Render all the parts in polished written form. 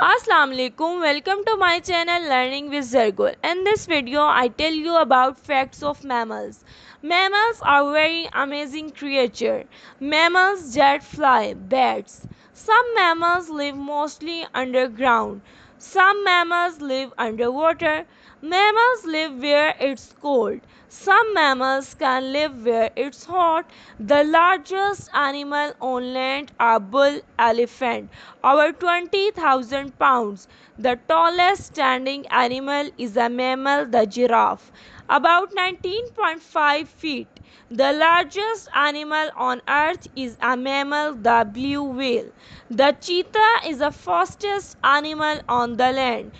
Assalamu alaikum, welcome to my channel Learning with Zergul. In this video I tell you about facts of mammals. Mammals are very amazing creature. Mammals that fly, bats. Some mammals live mostly underground. Some mammals live underwater. Mammals live where it's cold. Some mammals can live where it's hot. The largest animal on land are bull elephant, over 20,000 pounds. The tallest standing animal is a mammal, the giraffe, about 19.5 feet. The largest animal on earth is a mammal, the blue whale. The cheetah is the fastest animal on the land.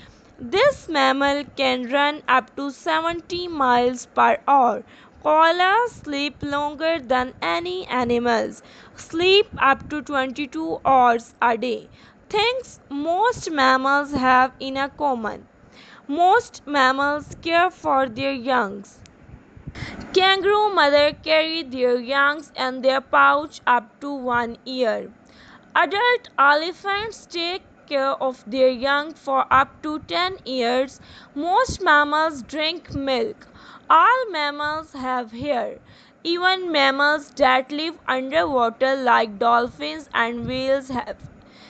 This mammal can run up to 70 miles per hour. Koalas sleep longer than any animals, sleep up to 22 hours a day. Things most mammals have in a common. Most mammals care for their youngs. Kangaroo mother carry their youngs in their pouch up to 1 year. Adult elephants take care of their young for up to 10 years. Most mammals drink milk. All mammals have hair. Even mammals that live underwater like dolphins and whales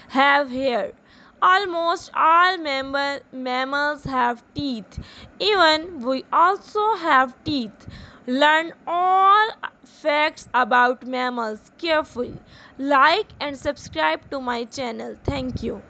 have hair. Almost all mammals have teeth. Even we also have teeth. Learn all facts about mammals carefully. Like and subscribe to my channel. Thank you.